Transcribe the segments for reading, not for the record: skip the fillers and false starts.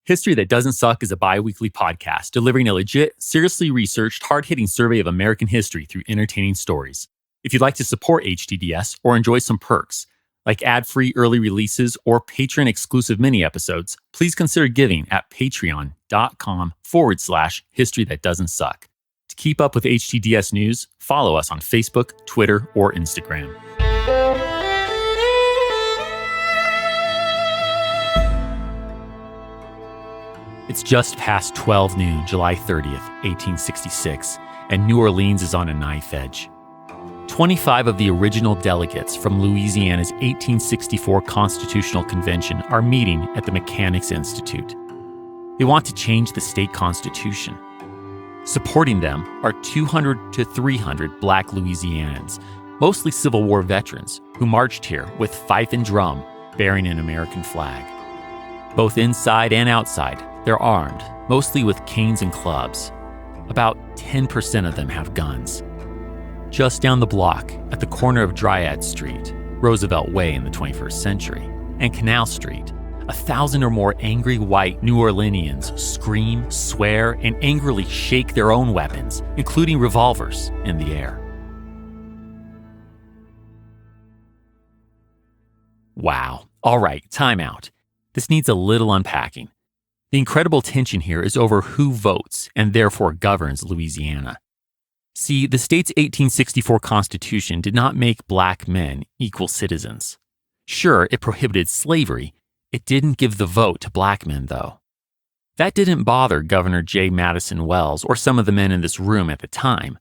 History That Doesn't Suck is a bi-weekly podcast delivering a legit, seriously researched, hard-hitting survey of American history through entertaining stories. If you'd like to support HTDS or enjoy some perks, like ad-free early releases or patron-exclusive mini-episodes, please consider giving at patreon.com/History That Doesn't Suck. To keep up with HTDS news, follow us on Facebook, Twitter, or Instagram. It's just past 12 noon, July 30th, 1866, and New Orleans is on a knife edge. 25 of the original delegates from Louisiana's 1864 Constitutional Convention are meeting at the Mechanics' Institute. They want to change the state constitution. Supporting them are 200 to 300 black Louisianans, mostly Civil War veterans, who marched here with fife and drum bearing an American flag. Both inside and outside, they're armed, mostly with canes and clubs. About 10% of them have guns. Just down the block, at the corner of Dryades Street, Roosevelt Way in the 21st century, and Canal Street, 1,000 or more angry white New Orleanians scream, swear, and angrily shake their own weapons, including revolvers, in the air. Wow. All right, time out. This needs a little unpacking. The incredible tension here is over who votes and therefore governs Louisiana. See, the state's 1864 Constitution did not make black men equal citizens. Sure, it prohibited slavery. It didn't give the vote to black men, though. That didn't bother Governor J. Madison Wells or some of the men in this room at the time.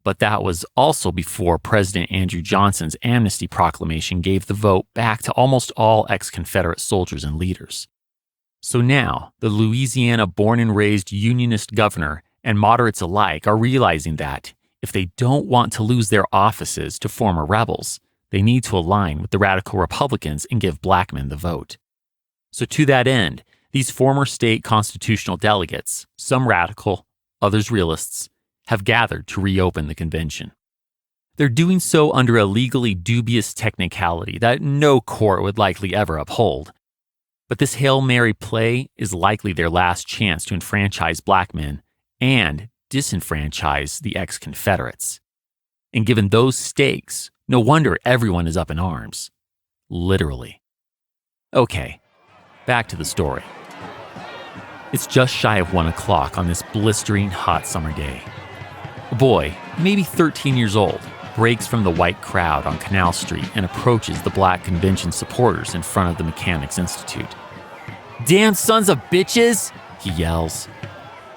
But that was also before President Andrew Johnson's amnesty proclamation gave the vote back to almost all ex-Confederate soldiers and leaders. So now, the Louisiana born and raised Unionist governor and moderates alike are realizing that if they don't want to lose their offices to former rebels, they need to align with the radical Republicans and give black men the vote. So to that end, these former state constitutional delegates, some radical, others realists, have gathered to reopen the convention. They're doing so under a legally dubious technicality that no court would likely ever uphold. But this Hail Mary play is likely their last chance to enfranchise black men and disenfranchise the ex-Confederates. And given those stakes, no wonder everyone is up in arms. Literally. Okay, back to the story. It's just shy of 1 o'clock on this blistering hot summer day. A boy, maybe 13 years old, breaks from the white crowd on Canal Street and approaches the black convention supporters in front of the Mechanics' Institute. "Damn sons of bitches!" he yells.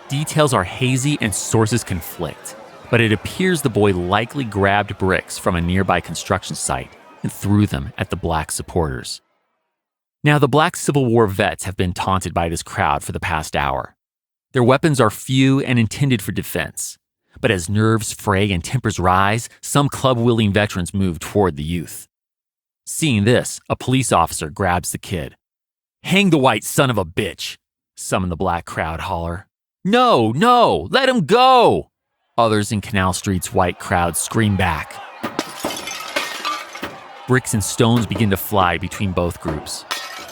Details are hazy and sources conflict, but it appears the boy likely grabbed bricks from a nearby construction site and threw them at the black supporters. Now, the black Civil War vets have been taunted by this crowd for the past hour. Their weapons are few and intended for defense. But as nerves fray and tempers rise, some club-wielding veterans move toward the youth. Seeing this, a police officer grabs the kid. "Hang the white son of a bitch!" some in the black crowd holler. "No, no, let him go!" Others in Canal Street's white crowd scream back. Bricks and stones begin to fly between both groups.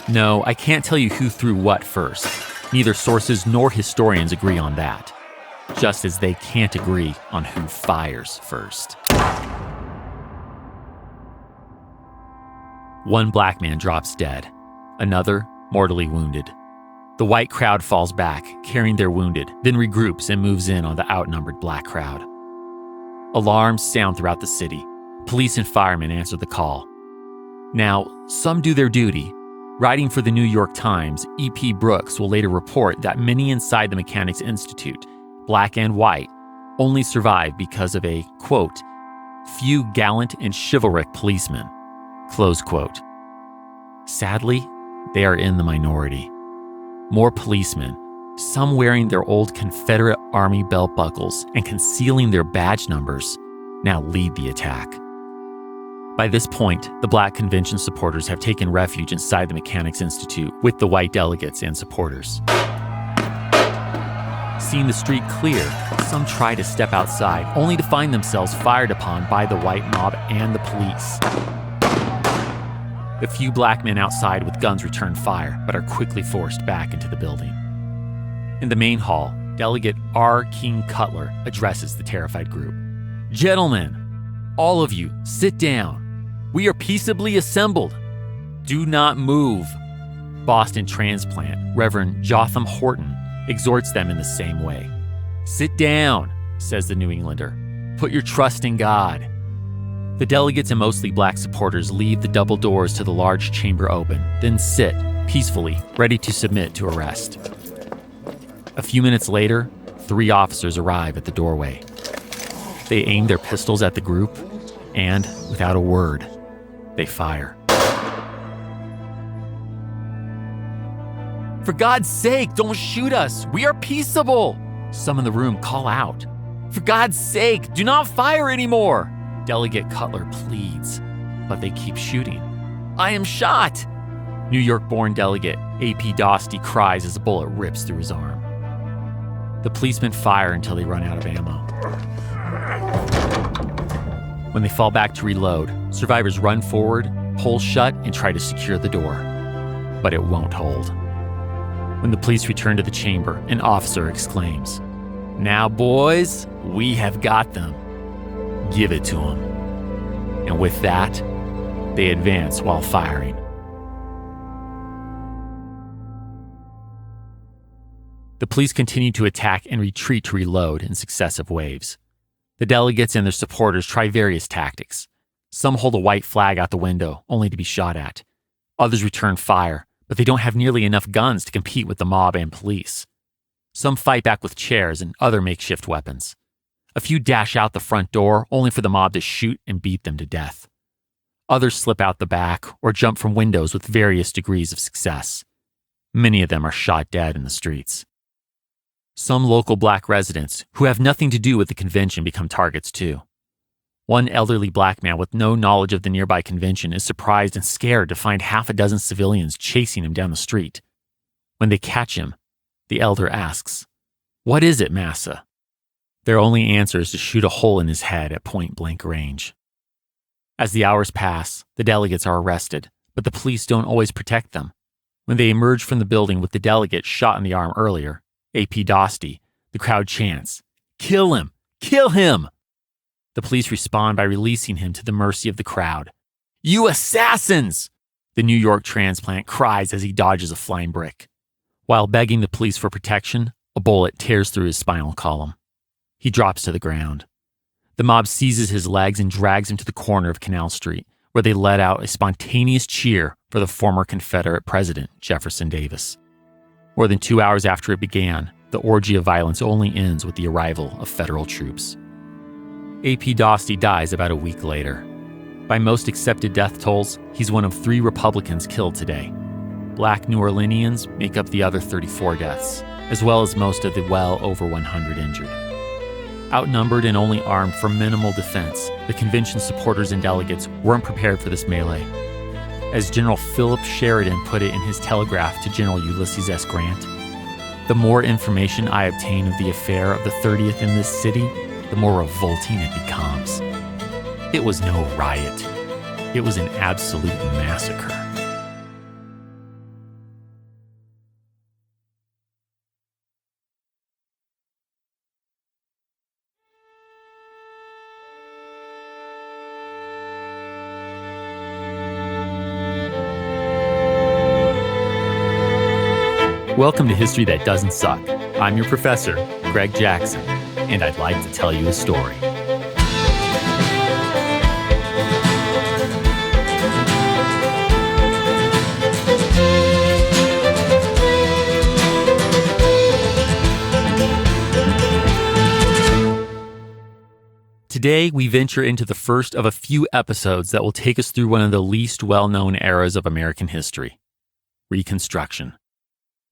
No, I can't tell you who threw what first. Neither sources nor historians agree on that. Just as they can't agree on who fires first. One black man drops dead, another mortally wounded. The white crowd falls back, carrying their wounded, then regroups and moves in on the outnumbered black crowd. Alarms sound throughout the city. Police and firemen answer the call. Now, some do their duty. Writing for the New York Times, E.P. Brooks will later report that many inside the Mechanics' Institute, black and white, only survive because of a, quote, "few gallant and chivalric policemen," close quote. Sadly, they are in the minority. More policemen, some wearing their old Confederate Army belt buckles and concealing their badge numbers, now lead the attack. By this point, the black convention supporters have taken refuge inside the Mechanics' Institute with the white delegates and supporters. Seeing the street clear, some try to step outside, only to find themselves fired upon by the white mob and the police. The few black men outside with guns return fire, but are quickly forced back into the building. In the main hall, Delegate R. King Cutler addresses the terrified group. "Gentlemen, all of you, sit down. We are peaceably assembled. Do not move." Boston transplant Reverend Jotham Horton exhorts them in the same way. "Sit down," says the New Englander. "Put your trust in God." The delegates and mostly black supporters leave the double doors to the large chamber open, then sit, peacefully, ready to submit to arrest. A few minutes later, 3 officers arrive at the doorway. They aim their pistols at the group, and, without a word, they fire. "For God's sake, don't shoot us! We are peaceable!" Some in the room call out. "For God's sake, do not fire anymore!" Delegate Cutler pleads, but they keep shooting. "I am shot!" New York-born delegate A.P. Dostie cries as a bullet rips through his arm. The policemen fire until they run out of ammo. When they fall back to reload, survivors run forward, pull shut, and try to secure the door. But it won't hold. When the police return to the chamber, an officer exclaims, "Now, boys, we have got them. Give it to them." And with that, they advance while firing. The police continue to attack and retreat to reload in successive waves. The delegates and their supporters try various tactics. Some hold a white flag out the window, only to be shot at. Others return fire, but they don't have nearly enough guns to compete with the mob and police. Some fight back with chairs and other makeshift weapons. A few dash out the front door, only for the mob to shoot and beat them to death. Others slip out the back or jump from windows with various degrees of success. Many of them are shot dead in the streets. Some local black residents who have nothing to do with the convention become targets too. One elderly black man with no knowledge of the nearby convention is surprised and scared to find half a dozen civilians chasing him down the street. When they catch him, the elder asks, "What is it, massa?" Their only answer is to shoot a hole in his head at point-blank range. As the hours pass, the delegates are arrested, but the police don't always protect them. When they emerge from the building with the delegate shot in the arm earlier, A.P. Dostie, the crowd chants, "Kill him! Kill him!" The police respond by releasing him to the mercy of the crowd. "You assassins!" the New York transplant cries as he dodges a flying brick. While begging the police for protection, a bullet tears through his spinal column. He drops to the ground. The mob seizes his legs and drags him to the corner of Canal Street, where they let out a spontaneous cheer for the former Confederate President, Jefferson Davis. More than 2 hours after it began, the orgy of violence only ends with the arrival of federal troops. A.P. Dostie dies about a week later. By most accepted death tolls, he's one of 3 Republicans killed today. Black New Orleanians make up the other 34 deaths, as well as most of the well over 100 injured. Outnumbered and only armed for minimal defense, the convention supporters and delegates weren't prepared for this melee. As General Philip Sheridan put it in his telegraph to General Ulysses S. Grant, "The more information I obtain of the affair of the 30th in this city, the more revolting it becomes. It was no riot. It was an absolute massacre." Welcome to History That Doesn't Suck. I'm your professor, Greg Jackson, and I'd like to tell you a story. Today, we venture into the first of a few episodes that will take us through one of the least well-known eras of American history, Reconstruction.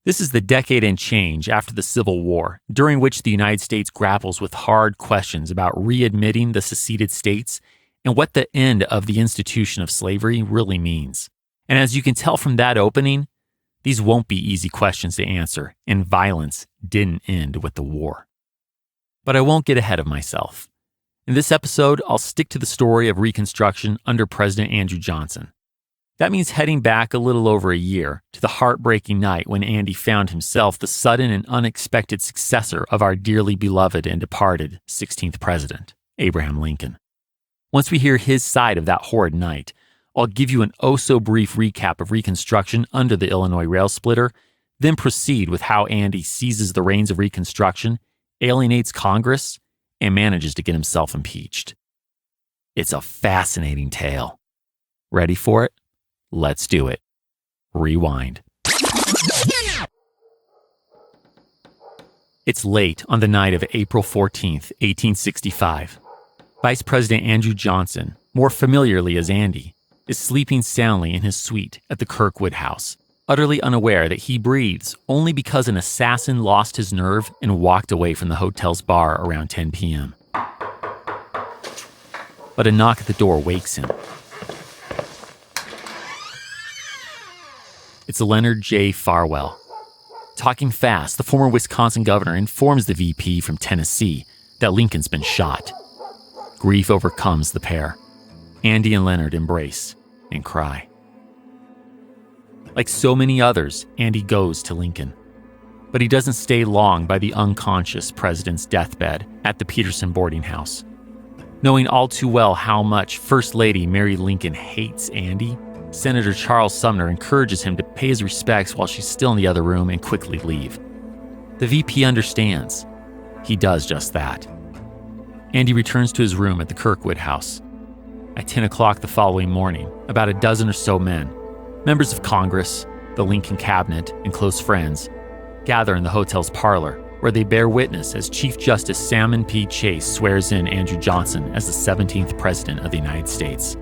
This is the decade and change after the Civil War, during which the United States grapples with hard questions about readmitting the seceded states and what the end of the institution of slavery really means. And as you can tell from that opening, these won't be easy questions to answer, and violence didn't end with the war. But I won't get ahead of myself. In this episode, I'll stick to the story of Reconstruction under President Andrew Johnson. That means heading back a little over a year to the heartbreaking night when Andy found himself the sudden and unexpected successor of our dearly beloved and departed 16th president, Abraham Lincoln. Once we hear his side of that horrid night, I'll give you an oh-so-brief recap of Reconstruction under the Illinois rail splitter, then proceed with how Andy seizes the reins of Reconstruction, alienates Congress, and manages to get himself impeached. It's a fascinating tale. Ready for it? Let's do it. Rewind. It's late on the night of April 14th, 1865. Vice President Andrew Johnson, more familiarly as Andy, is sleeping soundly in his suite at the Kirkwood House, utterly unaware that he breathes only because an assassin lost his nerve and walked away from the hotel's bar around 10 p.m. But a knock at the door wakes him. It's Leonard J. Farwell. Talking fast, the former Wisconsin governor informs the VP from Tennessee that Lincoln's been shot. Grief overcomes the pair. Andy and Leonard embrace and cry. Like so many others, Andy goes to Lincoln. But he doesn't stay long by the unconscious president's deathbed at the Peterson boarding house. Knowing all too well how much First Lady Mary Lincoln hates Andy, Senator Charles Sumner encourages him to pay his respects while she's still in the other room and quickly leave. The VP understands. He does just that. Andy returns to his room at the Kirkwood House. At 10 o'clock the following morning, about a dozen or so men, members of Congress, the Lincoln cabinet, and close friends, gather in the hotel's parlor, where they bear witness as Chief Justice Salmon P. Chase swears in Andrew Johnson as the 17th President of the United States.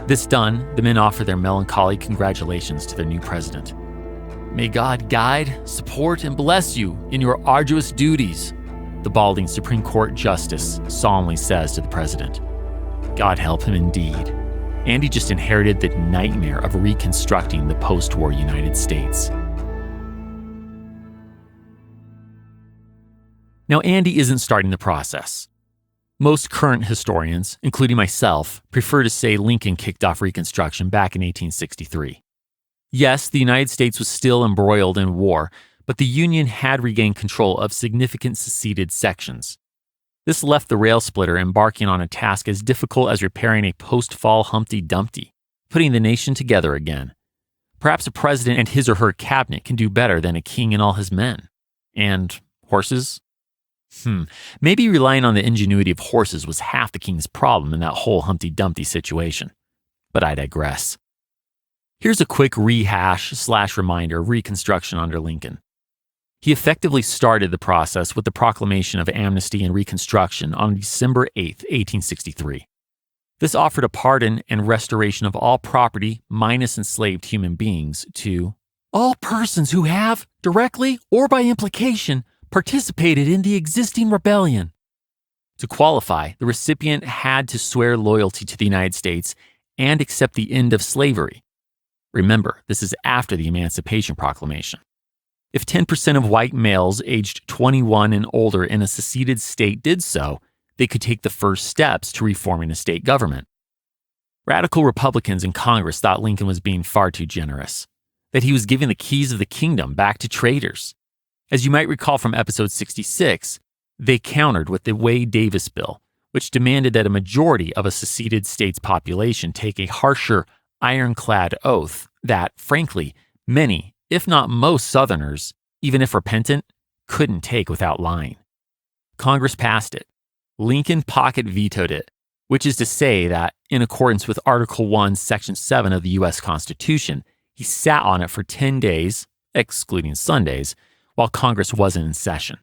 This done, the men offer their melancholy congratulations to their new president. "May God guide, support, and bless you in your arduous duties," the balding Supreme Court Justice solemnly says to the president. God help him indeed. Andy just inherited the nightmare of reconstructing the post-war United States. Now, Andy isn't starting the process. Most current historians, including myself, prefer to say Lincoln kicked off Reconstruction back in 1863. Yes, the United States was still embroiled in war, but the Union had regained control of significant seceded sections. This left the rail splitter embarking on a task as difficult as repairing a post-fall Humpty Dumpty, putting the nation together again. Perhaps a president and his or her cabinet can do better than a king and all his men. And horses? Maybe relying on the ingenuity of horses was half the king's problem in that whole Humpty Dumpty situation. But I digress. Here's a quick rehash/reminder of Reconstruction under Lincoln. He effectively started the process with the proclamation of amnesty and Reconstruction on December 8, 1863. This offered a pardon and restoration of all property minus enslaved human beings to all persons who have, directly or by implication, participated in the existing rebellion. To qualify, the recipient had to swear loyalty to the United States and accept the end of slavery. Remember, this is after the Emancipation Proclamation. If 10% of white males aged 21 and older in a seceded state did so, they could take the first steps to reforming a state government. Radical Republicans in Congress thought Lincoln was being far too generous, that he was giving the keys of the kingdom back to traitors. As you might recall from episode 66, they countered with the Wade-Davis bill, which demanded that a majority of a seceded state's population take a harsher, ironclad oath that, frankly, many, if not most Southerners, even if repentant, couldn't take without lying. Congress passed it. Lincoln pocket vetoed it, which is to say that, in accordance with Article 1, Section 7 of the U.S. Constitution, he sat on it for 10 days, excluding Sundays, while Congress wasn't in session.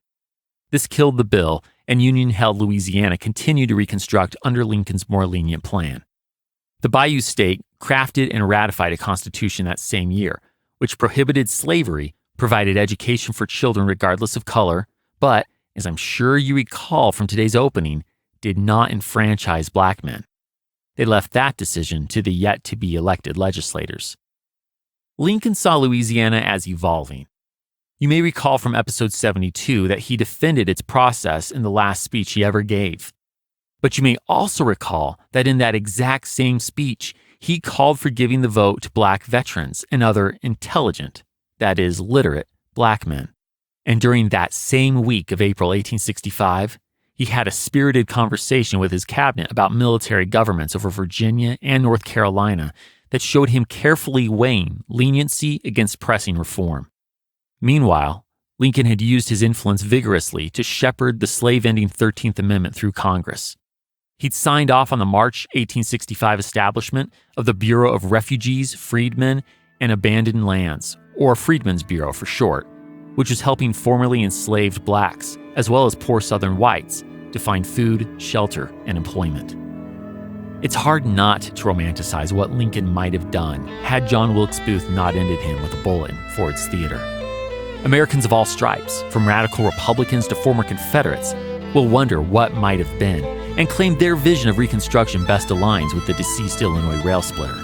This killed the bill, and Union-held Louisiana continued to reconstruct under Lincoln's more lenient plan. The Bayou State crafted and ratified a constitution that same year, which prohibited slavery, provided education for children regardless of color, but, as I'm sure you recall from today's opening, did not enfranchise black men. They left that decision to the yet-to-be-elected legislators. Lincoln saw Louisiana as evolving. You may recall from episode 72 that he defended its process in the last speech he ever gave. But you may also recall that in that exact same speech, he called for giving the vote to black veterans and other intelligent, that is, literate, black men. And during that same week of April 1865, he had a spirited conversation with his cabinet about military governments over Virginia and North Carolina that showed him carefully weighing leniency against pressing reform. Meanwhile, Lincoln had used his influence vigorously to shepherd the slave-ending 13th Amendment through Congress. He'd signed off on the March 1865 establishment of the Bureau of Refugees, Freedmen, and Abandoned Lands, or Freedmen's Bureau for short, which was helping formerly enslaved blacks, as well as poor Southern whites, to find food, shelter, and employment. It's hard not to romanticize what Lincoln might have done had John Wilkes Booth not ended him with a bullet in Ford's Theater. Americans of all stripes, from radical Republicans to former Confederates, will wonder what might have been and claim their vision of Reconstruction best aligns with the deceased Illinois rail splitter.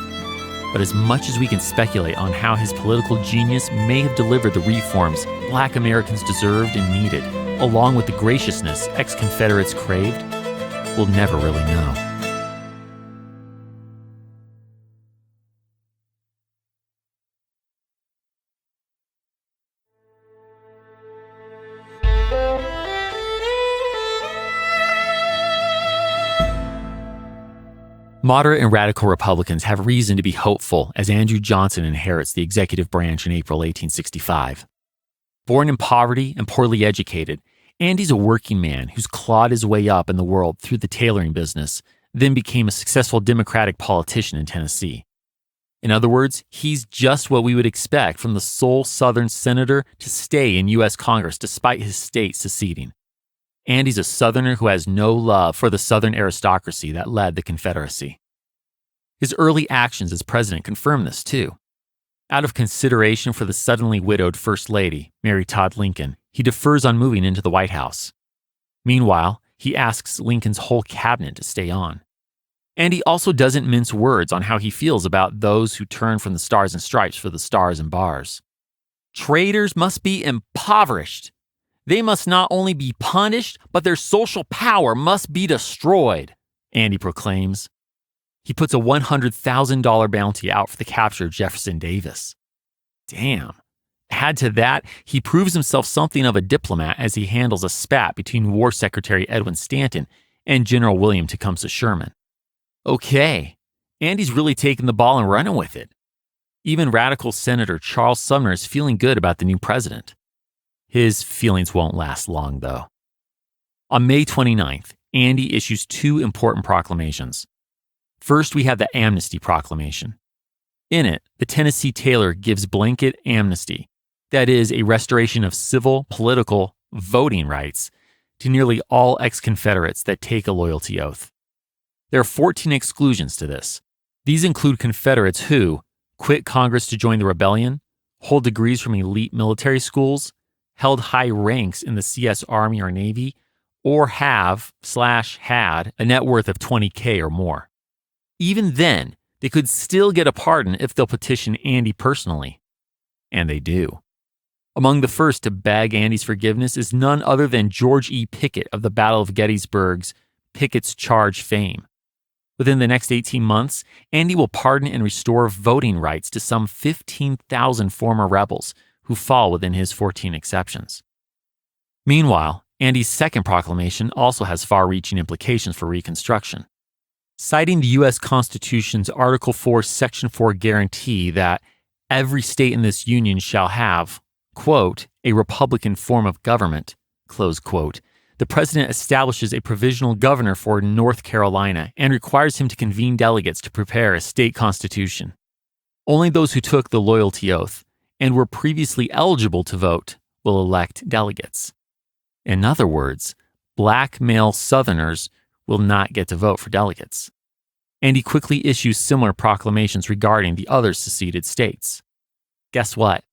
But as much as we can speculate on how his political genius may have delivered the reforms Black Americans deserved and needed, along with the graciousness ex-Confederates craved, we'll never really know. Moderate and radical Republicans have reason to be hopeful as Andrew Johnson inherits the executive branch in April 1865. Born in poverty and poorly educated, Andy's a working man who's clawed his way up in the world through the tailoring business, then became a successful Democratic politician in Tennessee. In other words, he's just what we would expect from the sole Southern senator to stay in U.S. Congress despite his state seceding. Andy's a Southerner who has no love for the Southern aristocracy that led the Confederacy. His early actions as president confirm this, too. Out of consideration for the suddenly widowed First Lady, Mary Todd Lincoln, he defers on moving into the White House. Meanwhile, he asks Lincoln's whole cabinet to stay on. And he also doesn't mince words on how he feels about those who turn from the Stars and Stripes for the Stars and Bars. Traitors must be impoverished. They must not only be punished, but their social power must be destroyed, Andy proclaims. He puts a $100,000 bounty out for the capture of Jefferson Davis. Damn. Add to that, he proves himself something of a diplomat as he handles a spat between War Secretary Edwin Stanton and General William Tecumseh Sherman. Okay, Andy's really taking the ball and running with it. Even radical Senator Charles Sumner is feeling good about the new president. His feelings won't last long, though. On May 29th, Andy issues two important proclamations. First, we have the Amnesty Proclamation. In it, the Tennessee tailor gives blanket amnesty, that is, a restoration of civil, political, voting rights, to nearly all ex-Confederates that take a loyalty oath. There are 14 exclusions to this. These include Confederates who quit Congress to join the rebellion, hold degrees from elite military schools, held high ranks in the CS Army or Navy, or have/had a net worth of $20,000 or more. Even then, they could still get a pardon if they'll petition Andy personally. And they do. Among the first to beg Andy's forgiveness is none other than George E. Pickett of the Battle of Gettysburg's Pickett's Charge fame. Within the next 18 months, Andy will pardon and restore voting rights to some 15,000 former rebels who fall within his 14 exceptions. Meanwhile, Andy's second proclamation also has far-reaching implications for Reconstruction. Citing the U.S. Constitution's Article 4, Section 4 guarantee that every state in this union shall have, quote, a republican form of government, close quote, the president establishes a provisional governor for North Carolina and requires him to convene delegates to prepare a state constitution. Only those who took the loyalty oath and were previously eligible to vote will elect delegates. In other words, black male Southerners will not get to vote for delegates. And he quickly issues similar proclamations regarding the other seceded states. Guess what?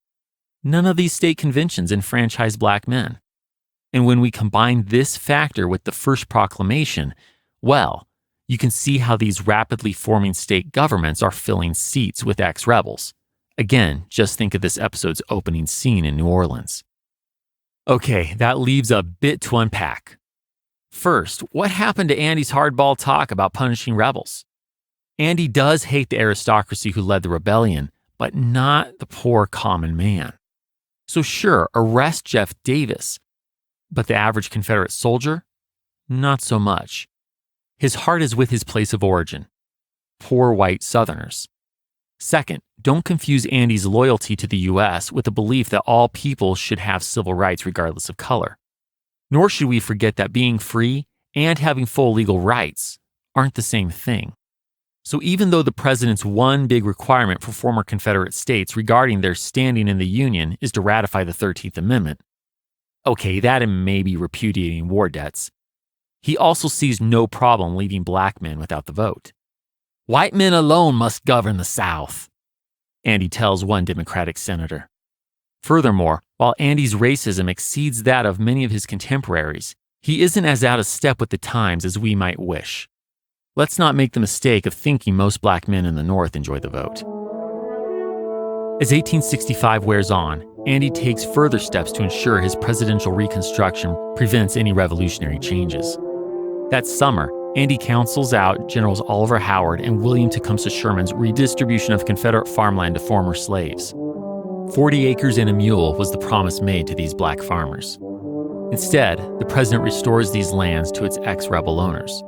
None of these state conventions enfranchise black men. And when we combine this factor with the first proclamation, well, you can see how these rapidly forming state governments are filling seats with ex-rebels. Again, just think of this episode's opening scene in New Orleans. Okay, that leaves a bit to unpack. First, what happened to Andy's hardball talk about punishing rebels? Andy does hate the aristocracy who led the rebellion, but not the poor common man. So sure, arrest Jeff Davis, but the average Confederate soldier? Not so much. His heart is with his place of origin, poor white Southerners. Second, don't confuse Andy's loyalty to the U.S. with the belief that all people should have civil rights regardless of color. Nor should we forget that being free and having full legal rights aren't the same thing. So even though the president's one big requirement for former Confederate states regarding their standing in the Union is to ratify the 13th Amendment, okay, that and maybe repudiating war debts, he also sees no problem leaving black men without the vote. White men alone must govern the South, Andy tells one Democratic senator. Furthermore, while Andy's racism exceeds that of many of his contemporaries, he isn't as out of step with the times as we might wish. Let's not make the mistake of thinking most black men in the North enjoy the vote. As 1865 wears on, Andy takes further steps to ensure his presidential reconstruction prevents any revolutionary changes. That summer, Andy counsels out Generals Oliver Howard and William Tecumseh Sherman's redistribution of Confederate farmland to former slaves. 40 acres and a mule was the promise made to these black farmers. Instead, the president restores these lands to its ex-rebel owners.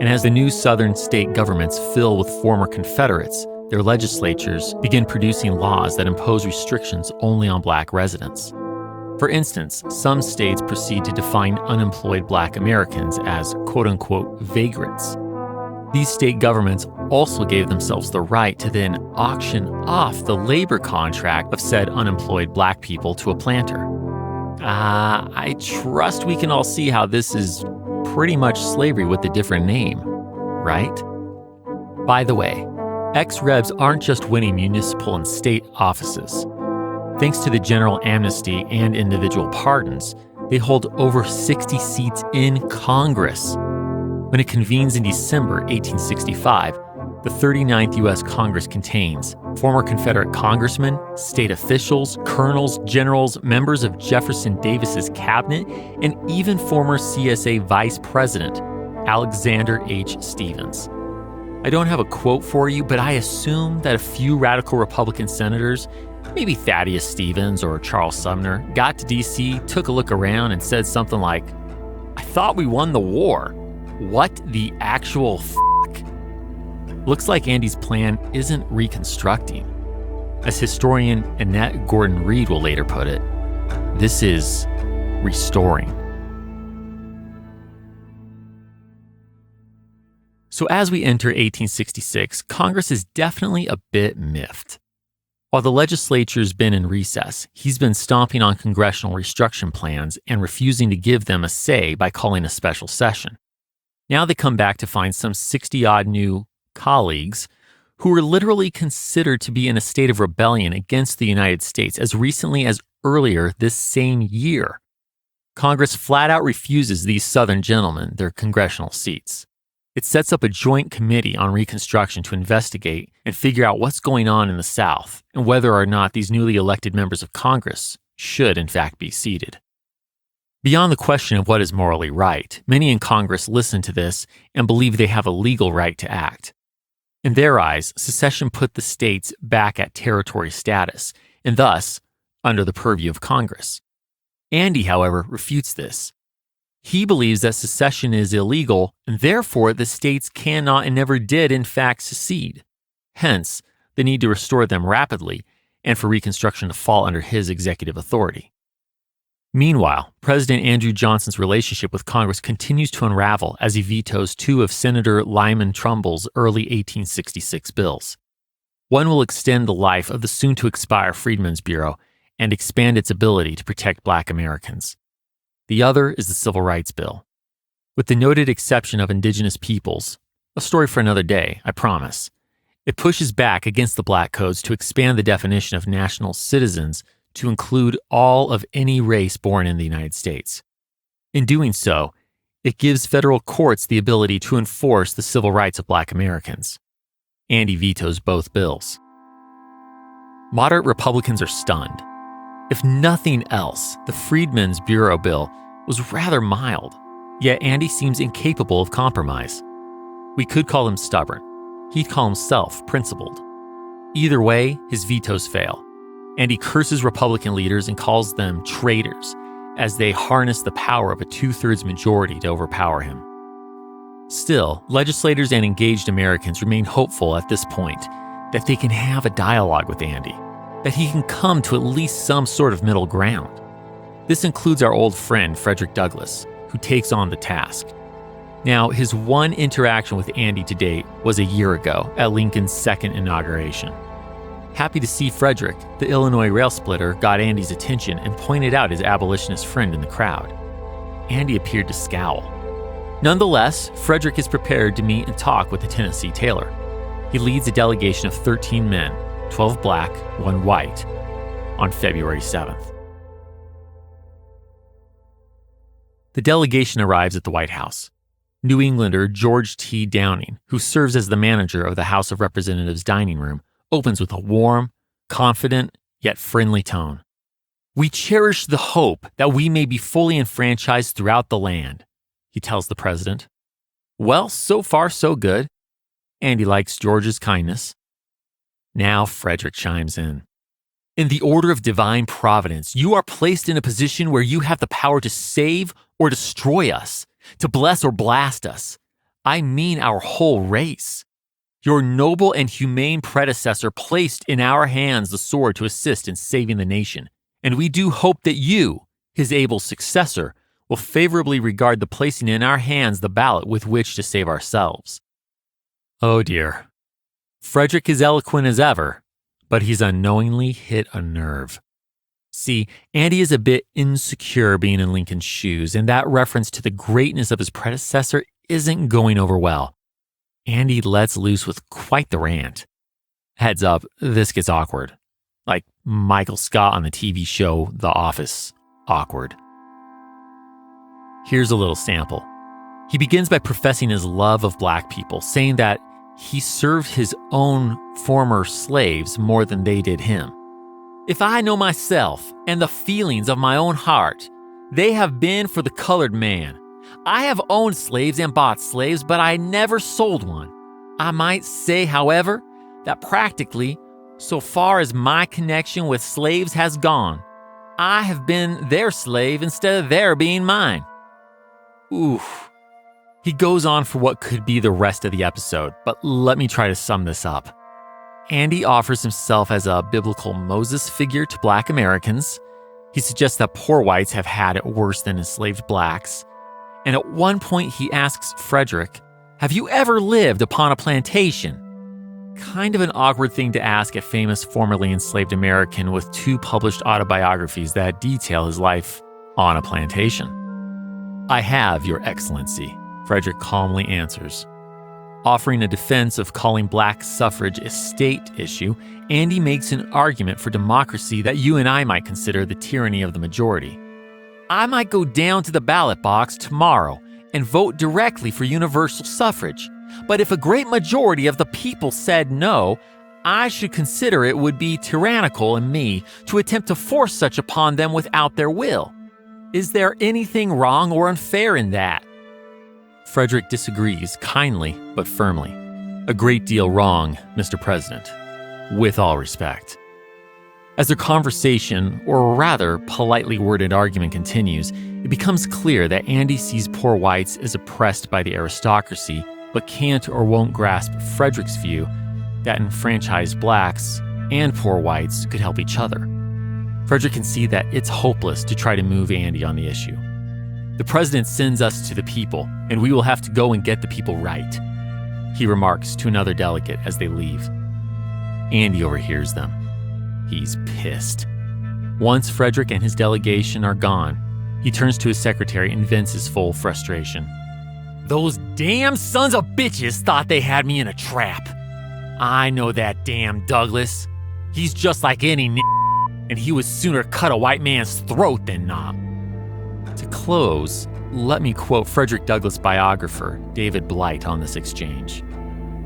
And as the new Southern state governments fill with former Confederates, their legislatures begin producing laws that impose restrictions only on black residents. For instance, some states proceed to define unemployed black Americans as quote-unquote vagrants. These state governments also gave themselves the right to then auction off the labor contract of said unemployed black people to a planter. I trust we can all see how this is pretty much slavery with a different name, right? By the way, ex-rebs aren't just winning municipal and state offices. Thanks to the general amnesty and individual pardons, they hold over 60 seats in Congress. When it convenes in December 1865, the 39th U.S. Congress contains former Confederate congressmen, state officials, colonels, generals, members of Jefferson Davis's cabinet, and even former CSA Vice President Alexander H. Stephens. I don't have a quote for you, but I assume that a few radical Republican senators, maybe Thaddeus Stevens or Charles Sumner, got to D.C., took a look around, and said something like, "I thought we won the war. What the actual f***?" Looks like Andy's plan isn't reconstructing. As historian Annette Gordon-Reed will later put it, this is restoring. So as we enter 1866, Congress is definitely a bit miffed. While the legislature's been in recess, he's been stomping on congressional reconstruction plans and refusing to give them a say by calling a special session. Now they come back to find some 60-odd new colleagues who were literally considered to be in a state of rebellion against the United States as recently as earlier this same year. Congress flat out refuses these Southern gentlemen their congressional seats. It sets up a joint committee on Reconstruction to investigate and figure out what's going on in the South and whether or not these newly elected members of Congress should in fact be seated. Beyond the question of what is morally right, many in Congress listen to this and believe they have a legal right to act. In their eyes, secession put the states back at territory status, and thus under the purview of Congress. Andy, however, refutes this. He believes that secession is illegal, and therefore the states cannot and never did in fact secede. Hence, the need to restore them rapidly, and for Reconstruction to fall under his executive authority. Meanwhile, President Andrew Johnson's relationship with Congress continues to unravel as he vetoes two of Senator Lyman Trumbull's early 1866 bills. One will extend the life of the soon-to-expire Freedmen's Bureau and expand its ability to protect Black Americans. The other is the Civil Rights Bill. With the noted exception of indigenous peoples, a story for another day, I promise, it pushes back against the Black Codes to expand the definition of national citizens to include all of any race born in the United States. In doing so, it gives federal courts the ability to enforce the civil rights of Black Americans. Andy vetoes both bills. Moderate Republicans are stunned. If nothing else, the Freedmen's Bureau bill was rather mild, yet Andy seems incapable of compromise. We could call him stubborn. He'd call himself principled. Either way, his vetoes fail, and he curses Republican leaders and calls them traitors as they harness the power of a 2/3 majority to overpower him. Still, legislators and engaged Americans remain hopeful at this point that they can have a dialogue with Andy, that he can come to at least some sort of middle ground. This includes our old friend Frederick Douglass, who takes on the task. Now, his one interaction with Andy to date was a year ago at Lincoln's second inauguration. Happy to see Frederick, the Illinois rail splitter, got Andy's attention and pointed out his abolitionist friend in the crowd. Andy appeared to scowl. Nonetheless, Frederick is prepared to meet and talk with the Tennessee tailor. He leads a delegation of 13 men, 12 black, 1 white, on February 7th. The delegation arrives at the White House. New Englander George T. Downing, who serves as the manager of the House of Representatives dining room, opens with a warm, confident, yet friendly tone. "We cherish the hope that we may be fully enfranchised throughout the land," he tells the president. Well, so far so good. Andy likes George's kindness. Now Frederick chimes in. "In the order of divine providence, you are placed in a position where you have the power to save or destroy us, to bless or blast us. I mean our whole race. Your noble and humane predecessor placed in our hands the sword to assist in saving the nation, and we do hope that you, his able successor, will favorably regard the placing in our hands the ballot with which to save ourselves." Oh dear. Frederick is eloquent as ever, but he's unknowingly hit a nerve. See, Andy is a bit insecure being in Lincoln's shoes, and that reference to the greatness of his predecessor isn't going over well. Andy lets loose with quite the rant. Heads up, this gets awkward. Like Michael Scott on the TV show The Office. Awkward. Here's a little sample. He begins by professing his love of black people, saying that he served his own former slaves more than they did him. "If I know myself and the feelings of my own heart, they have been for the colored man. I have owned slaves and bought slaves, but I never sold one. I might say, however, that practically, so far as my connection with slaves has gone, I have been their slave instead of their being mine." Oof. He goes on for what could be the rest of the episode, but let me try to sum this up. Andy offers himself as a biblical Moses figure to black Americans. He suggests that poor whites have had it worse than enslaved blacks. And at one point he asks Frederick, "Have you ever lived upon a plantation?" Kind of an awkward thing to ask a famous formerly enslaved American with 2 published autobiographies that detail his life on a plantation. "I have, Your Excellency," Frederick calmly answers. Offering a defense of calling black suffrage a state issue, Andy makes an argument for democracy that you and I might consider the tyranny of the majority. "I might go down to the ballot box tomorrow and vote directly for universal suffrage, but if a great majority of the people said no, I should consider it would be tyrannical in me to attempt to force such upon them without their will. Is there anything wrong or unfair in that?" Frederick disagrees kindly but firmly. "A great deal wrong, Mr. President, with all respect." As their conversation, or rather politely worded argument continues, it becomes clear that Andy sees poor whites as oppressed by the aristocracy, but can't or won't grasp Frederick's view that enfranchised blacks and poor whites could help each other. Frederick can see that it's hopeless to try to move Andy on the issue. "The president sends us to the people, and we will have to go and get the people right," he remarks to another delegate as they leave. Andy overhears them. He's pissed. Once Frederick and his delegation are gone, he turns to his secretary and vents his full frustration. "Those damn sons of bitches thought they had me in a trap. I know that damn Douglas. He's just like any and he would sooner cut a white man's throat than not." To close, let me quote Frederick Douglass' biographer, David Blight, on this exchange.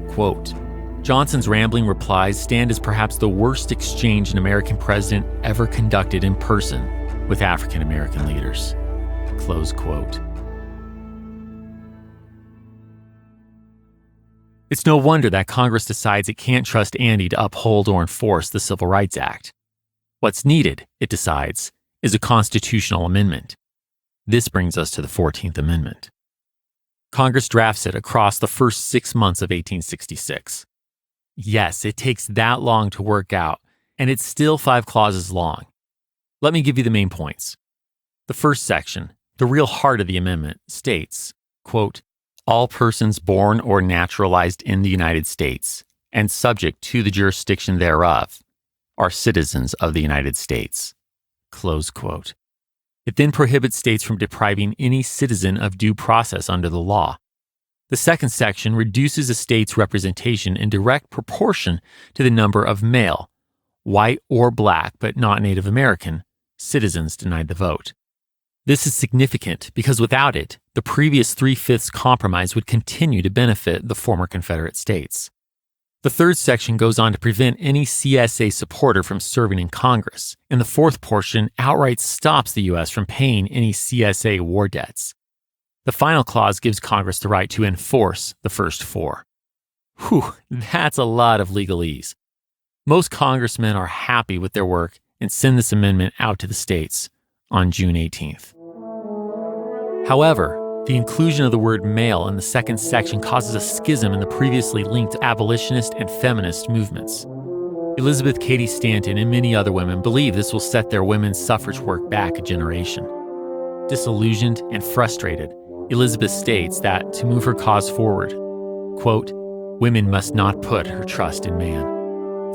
Quote, "Johnson's rambling replies stand as perhaps the worst exchange an American president ever conducted in person with African American leaders." Close quote. It's no wonder that Congress decides it can't trust Andy to uphold or enforce the Civil Rights Act. What's needed, it decides, is a constitutional amendment. This brings us to the 14th Amendment. Congress drafts it across the first 6 months of 1866. Yes, it takes that long to work out, and it's still 5 clauses long. Let me give you the main points. The first section, the real heart of the amendment, states, quote, all persons born or naturalized in the United States and subject to the jurisdiction thereof are citizens of the United States. Close quote. It then prohibits states from depriving any citizen of due process under the law. The second section reduces a state's representation in direct proportion to the number of male, white or black but not Native American, citizens denied the vote. This is significant because without it, the previous 3/5 compromise would continue to benefit the former Confederate states. The third section goes on to prevent any CSA supporter from serving in Congress, and the fourth portion outright stops the U.S. from paying any CSA war debts. The final clause gives Congress the right to enforce the first 4. Whew, that's a lot of legalese. Most congressmen are happy with their work and send this amendment out to the states on June 18th. However, the inclusion of the word male in the second section causes a schism in the previously linked abolitionist and feminist movements. Elizabeth Cady Stanton and many other women believe this will set their women's suffrage work back a generation. Disillusioned and frustrated, Elizabeth states that to move her cause forward, quote, women must not put her trust in man,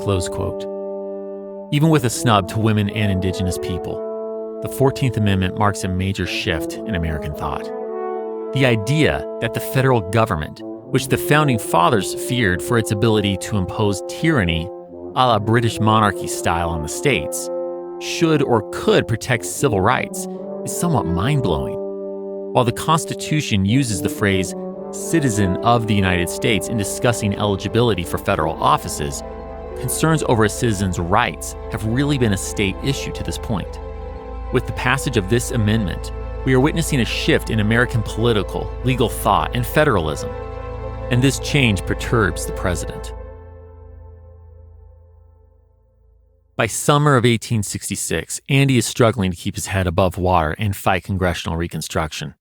close quote. Even with a snub to women and indigenous people, the 14th Amendment marks a major shift in American thought. The idea that the federal government, which the Founding Fathers feared for its ability to impose tyranny a la British monarchy style on the states, should or could protect civil rights is somewhat mind-blowing. While the Constitution uses the phrase citizen of the United States in discussing eligibility for federal offices, concerns over a citizen's rights have really been a state issue to this point. With the passage of this amendment, we are witnessing a shift in American political, legal thought, and federalism. And this change perturbs the president. By summer of 1866, Andy is struggling to keep his head above water and fight congressional Reconstruction.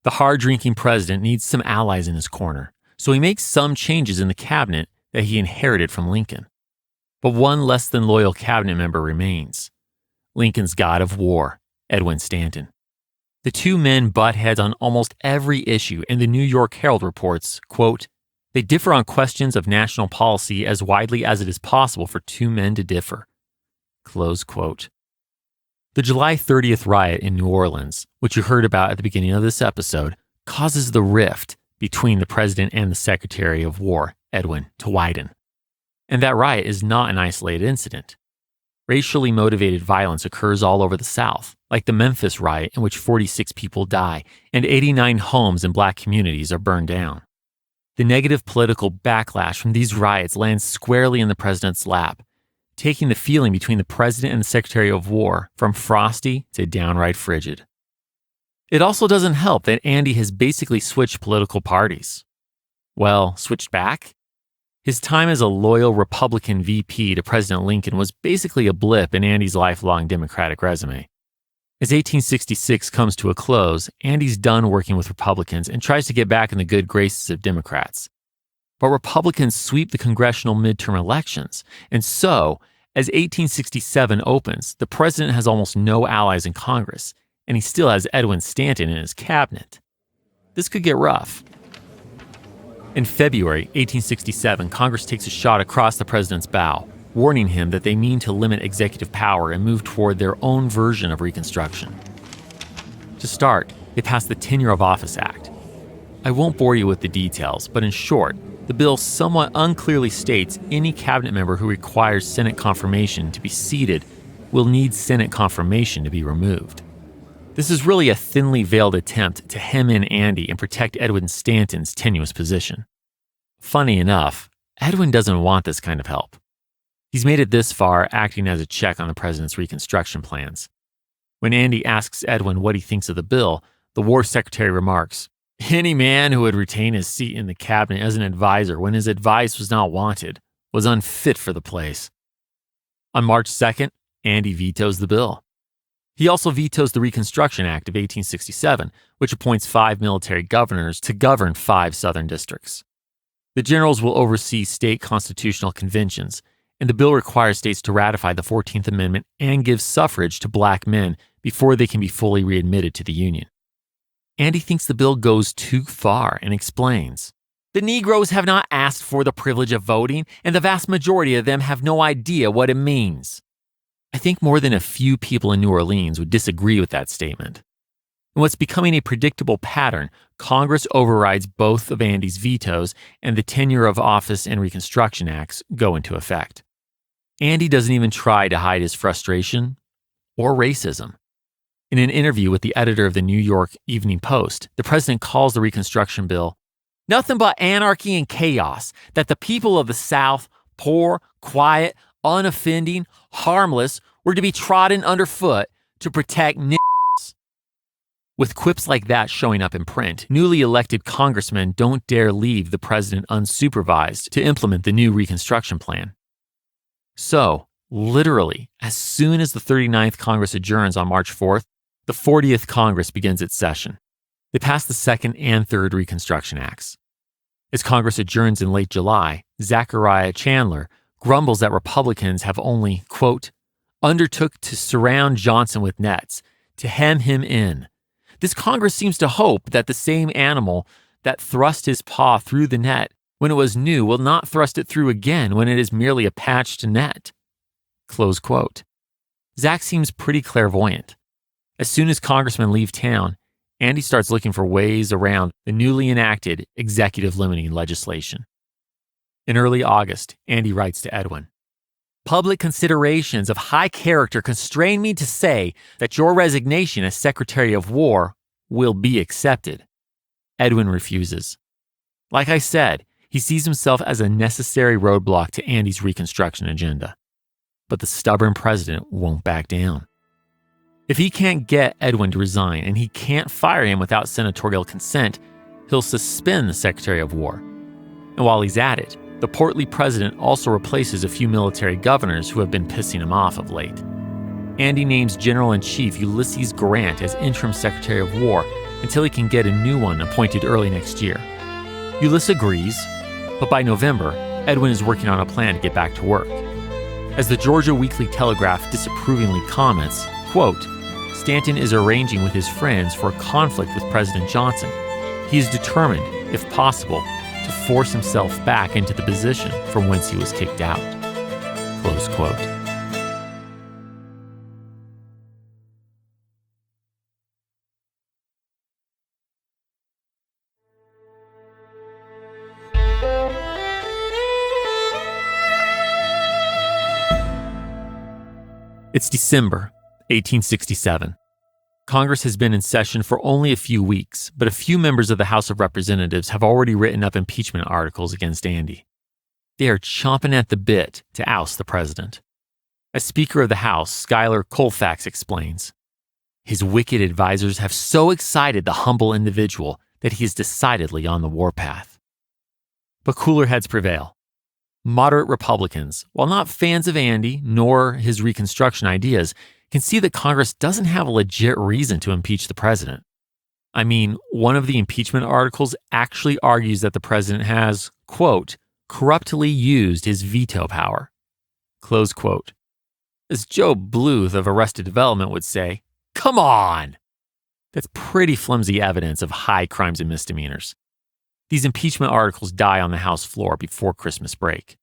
The hard-drinking president needs some allies in his corner, so he makes some changes in the cabinet that he inherited from Lincoln. But one less than loyal cabinet member remains: Lincoln's god of war, Edwin Stanton. The two men butt heads on almost every issue, and the New York Herald reports, quote, they differ on questions of national policy as widely as it is possible for two men to differ, close quote. The July 30th riot in New Orleans, which you heard about at the beginning of this episode, causes the rift between the president and the Secretary of War, Edwin, to widen. And that riot is not an isolated incident. Racially motivated violence occurs all over the South, like the Memphis riot in which 46 people die and 89 homes in black communities are burned down. The negative political backlash from these riots lands squarely in the president's lap, taking the feeling between the president and the Secretary of War from frosty to downright frigid. It also doesn't help that Andy has basically switched political parties. Well, switched back? His time as a loyal Republican VP to President Lincoln was basically a blip in Andy's lifelong Democratic resume. As 1866 comes to a close, Andy's done working with Republicans and tries to get back in the good graces of Democrats. But Republicans sweep the congressional midterm elections, and so, as 1867 opens, the president has almost no allies in Congress, and he still has Edwin Stanton in his cabinet. This could get rough. In February 1867, Congress takes a shot across the president's bow, warning him that they mean to limit executive power and move toward their own version of Reconstruction. To start, they pass the Tenure of Office Act. I won't bore you with the details, but in short, the bill somewhat unclearly states any cabinet member who requires Senate confirmation to be seated will need Senate confirmation to be removed. This is really a thinly veiled attempt to hem in Andy and protect Edwin Stanton's tenuous position. Funny enough, Edwin doesn't want this kind of help. He's made it this far acting as a check on the president's Reconstruction plans. When Andy asks Edwin what he thinks of the bill, the War Secretary remarks, Any man who would retain his seat in the cabinet as an advisor when his advice was not wanted was unfit for the place. On March 2nd, Andy vetoes the bill. He also vetoes the Reconstruction Act of 1867, which appoints 5 military governors to govern 5 southern districts. The generals will oversee state constitutional conventions, and the bill requires states to ratify the 14th Amendment and give suffrage to black men before they can be fully readmitted to the Union. Andy thinks the bill goes too far and explains, "The Negroes have not asked for the privilege of voting, and the vast majority of them have no idea what it means." I think more than a few people in New Orleans would disagree with that statement. In what's becoming a predictable pattern, Congress overrides both of Andy's vetoes, and the Tenure of Office and Reconstruction Acts go into effect. Andy doesn't even try to hide his frustration or racism. In an interview with the editor of the New York Evening Post, the president calls the Reconstruction bill nothing but anarchy and chaos, that the people of the South, poor, quiet, unoffending, harmless, were to be trodden underfoot to protect niggas. With quips like that showing up in print, newly elected congressmen don't dare leave the president unsupervised to implement the new Reconstruction plan. So, literally, as soon as the 39th Congress adjourns on March 4th, the 40th Congress begins its session. They pass the second and third Reconstruction Acts. As Congress adjourns in late July, Zachariah Chandler grumbles that Republicans have only, quote, undertook to surround Johnson with nets, to hem him in. This Congress seems to hope that the same animal that thrust his paw through the net when it was new will not thrust it through again when it is merely a patched net. Close quote. Zach seems pretty clairvoyant. As soon as congressmen leave town, Andy starts looking for ways around the newly enacted executive limiting legislation. In early August, Andy writes to Edwin, "Public considerations of high character constrain me to say that your resignation as Secretary of War will be accepted." Edwin refuses. Like I said, he sees himself as a necessary roadblock to Andy's Reconstruction agenda. But the stubborn president won't back down. If he can't get Edwin to resign and he can't fire him without senatorial consent, he'll suspend the Secretary of War. And while he's at it, the portly president also replaces a few military governors who have been pissing him off of late. Andy names General-in-Chief Ulysses Grant as interim Secretary of War until he can get a new one appointed early next year. Ulysses agrees, but by November, Edwin is working on a plan to get back to work. As the Georgia Weekly Telegraph disapprovingly comments, quote, "Stanton is arranging with his friends for a conflict with President Johnson. He is determined, if possible, to force himself back into the position from whence he was kicked out." Close quote. It's December 1867. Congress has been in session for only a few weeks, but a few members of the House of Representatives have already written up impeachment articles against Andy. They are chomping at the bit to oust the president. As Speaker of the House, Schuyler Colfax explains, "His wicked advisors have so excited the humble individual that he is decidedly on the warpath." But cooler heads prevail. Moderate Republicans, while not fans of Andy nor his Reconstruction ideas, can see that Congress doesn't have a legit reason to impeach the president. I mean, one of the impeachment articles actually argues that the president has, quote, corruptly used his veto power, close quote. As Joe Bluth of Arrested Development would say, come on! That's pretty flimsy evidence of high crimes and misdemeanors. These impeachment articles die on the House floor before Christmas break.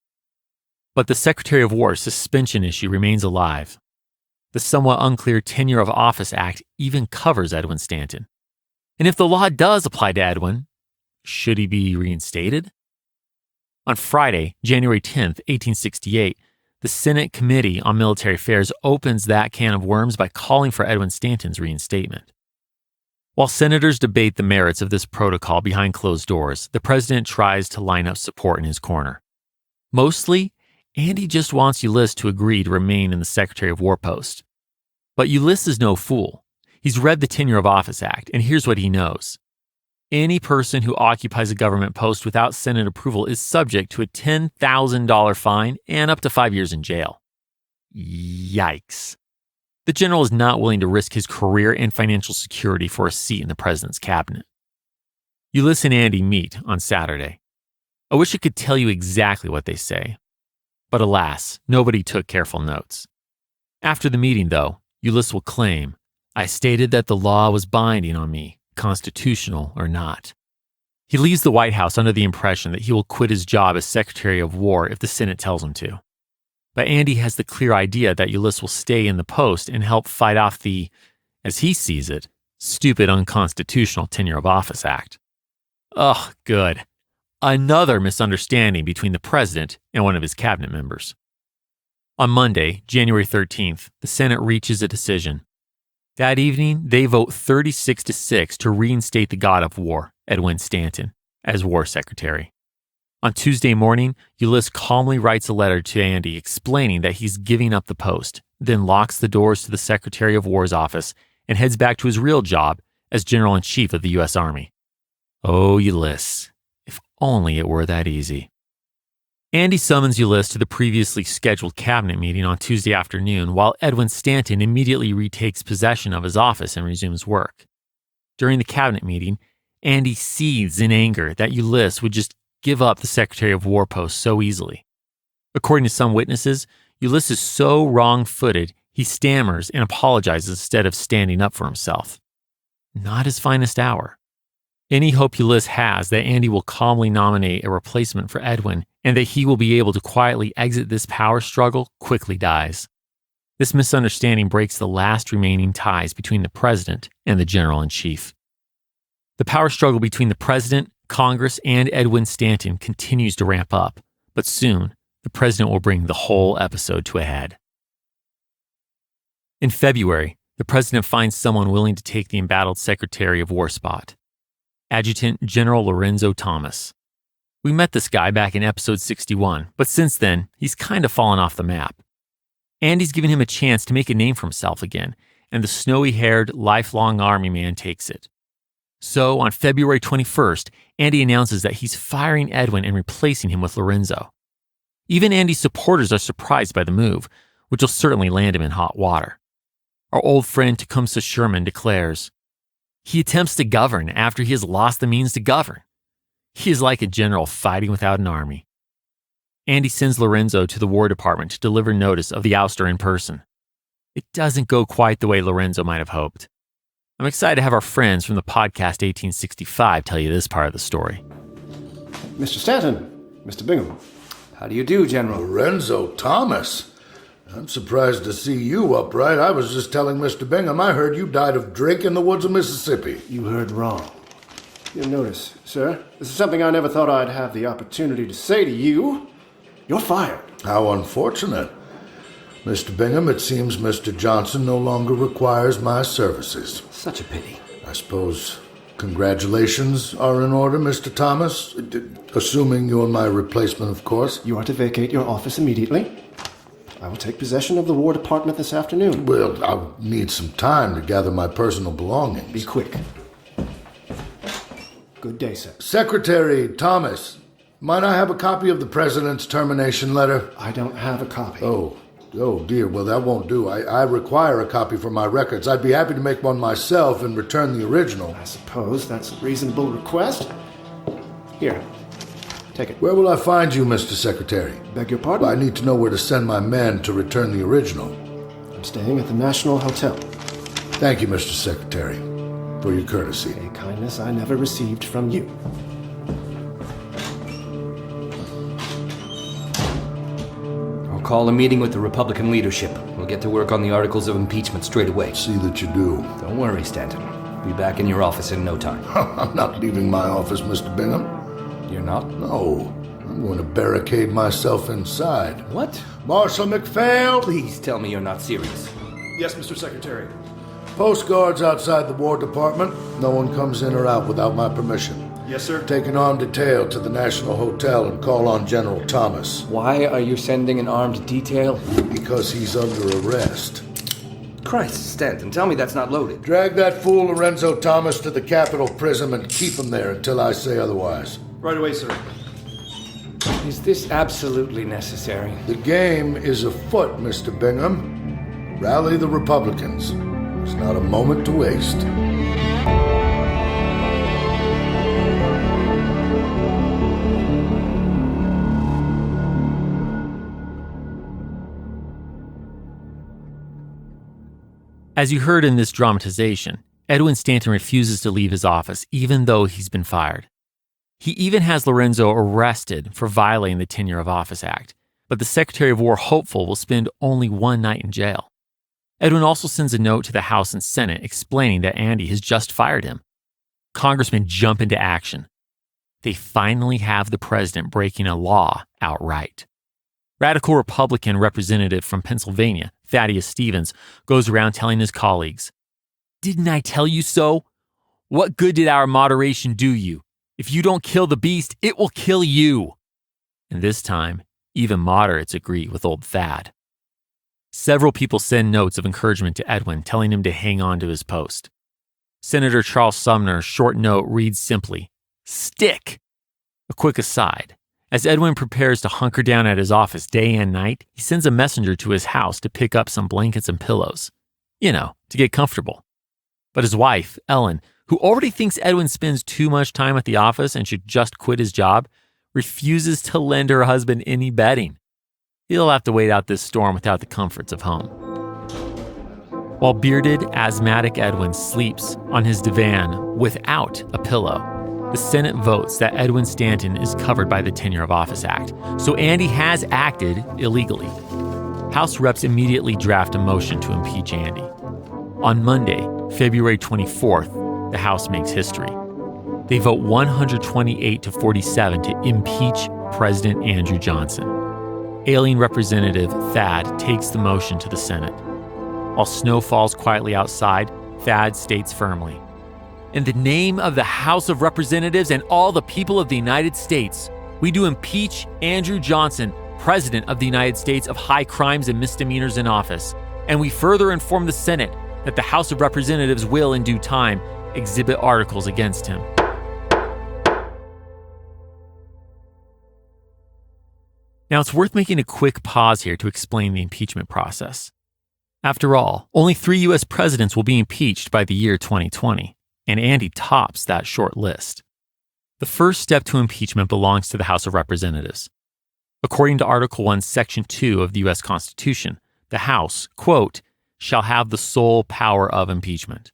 But the Secretary of War's suspension issue remains alive. The somewhat unclear Tenure of Office Act even covers Edwin Stanton. And if the law does apply to Edwin, should he be reinstated? On Friday, January 10th, 1868, the Senate Committee on Military Affairs opens that can of worms by calling for Edwin Stanton's reinstatement. While senators debate the merits of this protocol behind closed doors, the president tries to line up support in his corner. Mostly, Andy just wants Ulysses to agree to remain in the Secretary of War post. But Ulysses is no fool. He's read the Tenure of Office Act, and here's what he knows. Any person who occupies a government post without Senate approval is subject to a $10,000 fine and up to 5 years in jail. Yikes. The general is not willing to risk his career and financial security for a seat in the president's cabinet. Ulysses and Andy meet on Saturday. I wish I could tell you exactly what they say. But alas, nobody took careful notes. After the meeting, though, Ulysses will claim, "I stated that the law was binding on me, constitutional or not." He leaves the White House under the impression that he will quit his job as Secretary of War if the Senate tells him to. But Andy has the clear idea that Ulysses will stay in the post and help fight off the, as he sees it, stupid unconstitutional Tenure of Office Act. Ugh, good. Another misunderstanding between the president and one of his cabinet members. On Monday, January 13th, the Senate reaches a decision. That evening, they vote 36-6 to reinstate the god of war, Edwin Stanton, as War Secretary. On Tuesday morning, Ulysses calmly writes a letter to Andy explaining that he's giving up the post, then locks the doors to the Secretary of War's office and heads back to his real job as General-in-Chief of the U.S. Army. Oh, Ulysses, if only it were that easy. Andy summons Ulysses to the previously scheduled cabinet meeting on Tuesday afternoon, while Edwin Stanton immediately retakes possession of his office and resumes work. During the cabinet meeting, Andy seethes in anger that Ulysses would just give up the Secretary of War post so easily. According to some witnesses, Ulysses is so wrong-footed, he stammers and apologizes instead of standing up for himself. Not his finest hour. Any hope Ulysses has that Andy will calmly nominate a replacement for Edwin and that he will be able to quietly exit this power struggle quickly dies. This misunderstanding breaks the last remaining ties between the president and the general-in-chief. The power struggle between the president, Congress, and Edwin Stanton continues to ramp up, but soon the president will bring the whole episode to a head. In February, the president finds someone willing to take the embattled Secretary of War spot. Adjutant General Lorenzo Thomas. We met this guy back in episode 61, but since then, he's kind of fallen off the map. Andy's given him a chance to make a name for himself again, and the snowy-haired, lifelong Army man takes it. So, on February 21st, Andy announces that he's firing Edwin and replacing him with Lorenzo. Even Andy's supporters are surprised by the move, which will certainly land him in hot water. Our old friend Tecumseh Sherman declares, "He attempts to govern after he has lost the means to govern. He is like a general fighting without an army." Andy sends Lorenzo to the War Department to deliver notice of the ouster in person. It doesn't go quite the way Lorenzo might have hoped. I'm excited to have our friends from the podcast 1865 tell you this part of the story. Mr. Stanton, Mr. Bingham. How do you do, General? Lorenzo Thomas. I'm surprised to see you upright. I was just telling Mr. Bingham I heard you died of drink in the woods of Mississippi. You heard wrong. You'll notice, sir, this is something I never thought I'd have the opportunity to say to you. You're fired. How unfortunate. Mr. Bingham, it seems Mr. Johnson no longer requires my services. Such a pity. I suppose congratulations are in order, Mr. Thomas? Assuming you're my replacement, of course. You are to vacate your office immediately. I will take possession of the War Department this afternoon. Well, I'll need some time to gather my personal belongings. Be quick. Good day, sir. Secretary Thomas, might I have a copy of the President's termination letter? I don't have a copy. Oh dear, well that won't do. I require a copy for my records. I'd be happy to make one myself and return the original. I suppose that's a reasonable request. Here, take it. Where will I find you, Mr. Secretary? Beg your pardon? I need to know where to send my men to return the original. I'm staying at the National Hotel. Thank you, Mr. Secretary, for your courtesy. A kindness I never received from you. Call a meeting with the Republican leadership. We'll get to work on the articles of impeachment straight away. See that you do. Don't worry, Stanton. Be back in your office in no time. I'm not leaving my office, Mr. Bingham. You're not? No. I'm going to barricade myself inside. What? Marshal McPhail! Please tell me you're not serious. Yes, Mr. Secretary. Post guards outside the War Department. No one comes in or out without my permission. Yes, sir. Take an armed detail to the National Hotel and call on General Thomas. Why are you sending an armed detail? Because he's under arrest. Christ, Stanton, tell me that's not loaded. Drag that fool Lorenzo Thomas to the Capitol Prison and keep him there until I say otherwise. Right away, sir. Is this absolutely necessary? The game is afoot, Mr. Bingham. Rally the Republicans. There's not a moment to waste. As you heard in this dramatization, Edwin Stanton refuses to leave his office even though he's been fired. He even has Lorenzo arrested for violating the Tenure of Office Act, but the Secretary of War hopeful will spend only one night in jail. Edwin also sends a note to the House and Senate explaining that Andy has just fired him. Congressmen jump into action. They finally have the president breaking a law outright. Radical Republican representative from Pennsylvania, Thaddeus Stevens, goes around telling his colleagues, "Didn't I tell you so? What good did our moderation do you? If you don't kill the beast, it will kill you." And this time, even moderates agree with old Thad. Several people send notes of encouragement to Edwin, telling him to hang on to his post. Senator Charles Sumner's short note reads simply, "Stick." A quick aside. As Edwin prepares to hunker down at his office day and night, he sends a messenger to his house to pick up some blankets and pillows. To get comfortable. But his wife, Ellen, who already thinks Edwin spends too much time at the office and should just quit his job, refuses to lend her husband any bedding. He'll have to wait out this storm without the comforts of home. While bearded, asthmatic Edwin sleeps on his divan without a pillow, the Senate votes that Edwin Stanton is covered by the Tenure of Office Act, so Andy has acted illegally. House reps immediately draft a motion to impeach Andy. On Monday, February 24th, the House makes history. They vote 128 to 47 to impeach President Andrew Johnson. Alien Representative Thad takes the motion to the Senate. While snow falls quietly outside, Thad states firmly, "In the name of the House of Representatives and all the people of the United States, we do impeach Andrew Johnson, President of the United States, of high crimes and misdemeanors in office. And we further inform the Senate that the House of Representatives will, in due time, exhibit articles against him." Now, it's worth making a quick pause here to explain the impeachment process. After all, only 3 U.S. presidents will be impeached by the year 2020. And Andy tops that short list. The first step to impeachment belongs to the House of Representatives. According to Article 1, Section 2 of the U.S. Constitution, the House, quote, "shall have the sole power of impeachment,"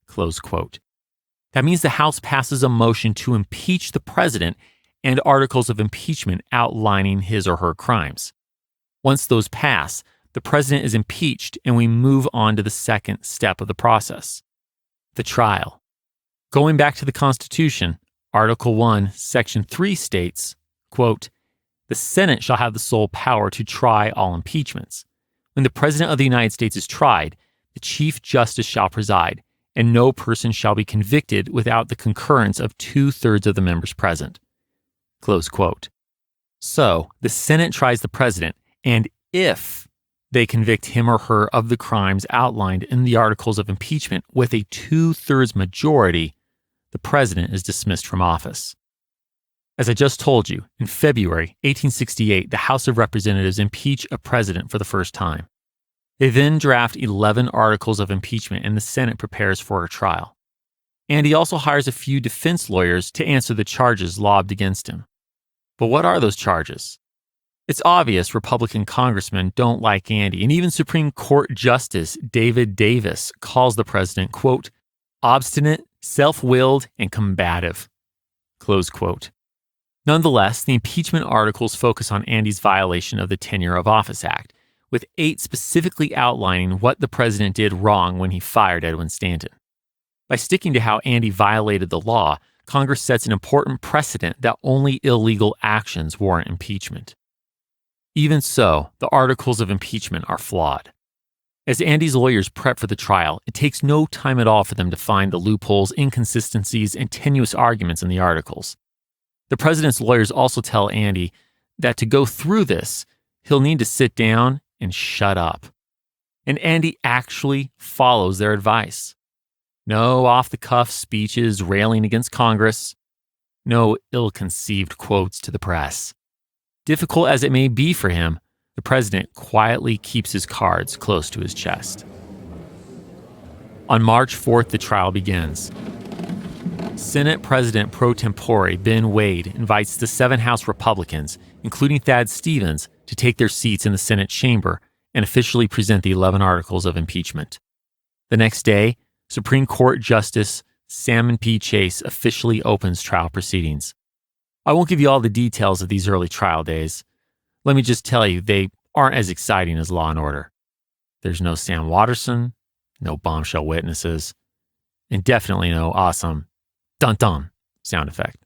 close quote. That means the House passes a motion to impeach the president and articles of impeachment outlining his or her crimes. Once those pass, the president is impeached and we move on to the second step of the process, the trial. Going back to the Constitution, Article 1, Section 3 states, quote, "The Senate shall have the sole power to try all impeachments. When the President of the United States is tried, the Chief Justice shall preside, and no person shall be convicted without the concurrence of 2/3 of the members present." Close quote. So, the Senate tries the president, and if they convict him or her of the crimes outlined in the articles of impeachment with a 2/3 majority, the president is dismissed from office. As I just told you, in February 1868, the House of Representatives impeach a president for the first time. They then draft 11 articles of impeachment and the Senate prepares for a trial. And he also hires a few defense lawyers to answer the charges lobbed against him. But what are those charges? It's obvious Republican congressmen don't like Andy, and even Supreme Court Justice David Davis calls the president, quote, "obstinate, self-willed, and combative," close quote. Nonetheless, the impeachment articles focus on Andy's violation of the Tenure of Office Act, with 8 specifically outlining what the president did wrong when he fired Edwin Stanton. By sticking to how Andy violated the law, Congress sets an important precedent that only illegal actions warrant impeachment. Even so, the articles of impeachment are flawed. As Andy's lawyers prep for the trial, it takes no time at all for them to find the loopholes, inconsistencies, and tenuous arguments in the articles. The president's lawyers also tell Andy that to go through this, he'll need to sit down and shut up. and Andy actually follows their advice. No off-the-cuff speeches railing against Congress. No ill-conceived quotes to the press. Difficult as it may be for him, the president quietly keeps his cards close to his chest. On March 4th, the trial begins. Senate President pro tempore Ben Wade invites the 7 House Republicans, including Thad Stevens, to take their seats in the Senate chamber and officially present the 11 articles of impeachment. The next day, Supreme Court Justice Salmon P. Chase officially opens trial proceedings. I won't give you all the details of these early trial days. Let me just tell you, they aren't as exciting as Law & Order. There's no Sam Waterston, no bombshell witnesses, and definitely no awesome dun-dun sound effect.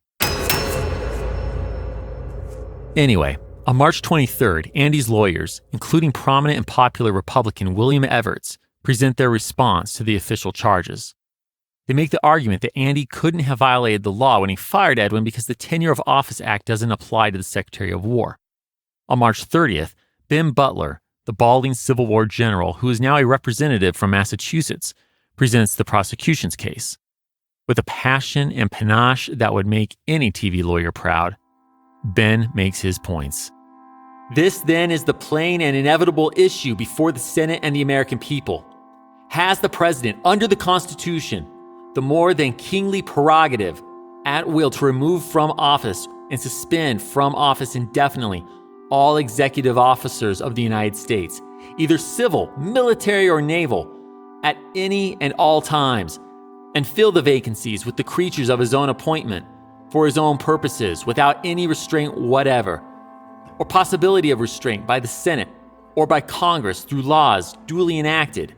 Anyway, on March 23rd, Andy's lawyers, including prominent and popular Republican William Evarts, present their response to the official charges. They make the argument that Andy couldn't have violated the law when he fired Edwin because the Tenure of Office Act doesn't apply to the Secretary of War. On March 30th, Ben Butler, the balding Civil War general who is now a representative from Massachusetts, presents the prosecution's case. With a passion and panache that would make any TV lawyer proud, Ben makes his points. This then is the plain and inevitable issue before the Senate and the American people. Has the president, under the Constitution, the more than kingly prerogative at will to remove from office and suspend from office indefinitely all executive officers of the United States, either civil, military, or naval, at any and all times, and fill the vacancies with the creatures of his own appointment for his own purposes without any restraint whatever, or possibility of restraint by the Senate or by Congress through laws duly enacted.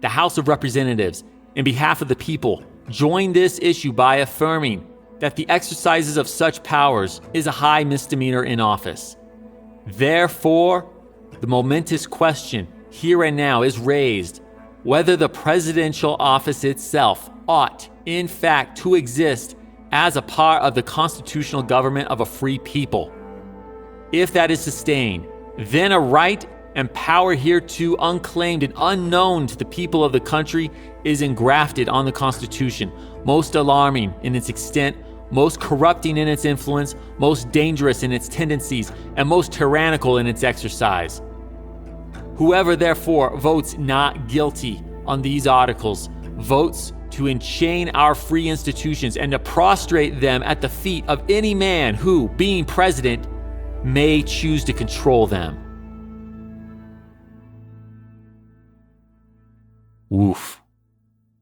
The House of Representatives, in behalf of the people, join this issue by affirming that the exercises of such powers is a high misdemeanor in office. Therefore, the momentous question here and now is raised whether the presidential office itself ought, in fact, to exist as a part of the constitutional government of a free people. If that is sustained, then a right and power hereto unclaimed and unknown to the people of the country is engrafted on the Constitution, most alarming in its extent, most corrupting in its influence, most dangerous in its tendencies, and most tyrannical in its exercise. Whoever therefore votes not guilty on these articles votes to enchain our free institutions and to prostrate them at the feet of any man who, being president, may choose to control them. Woof.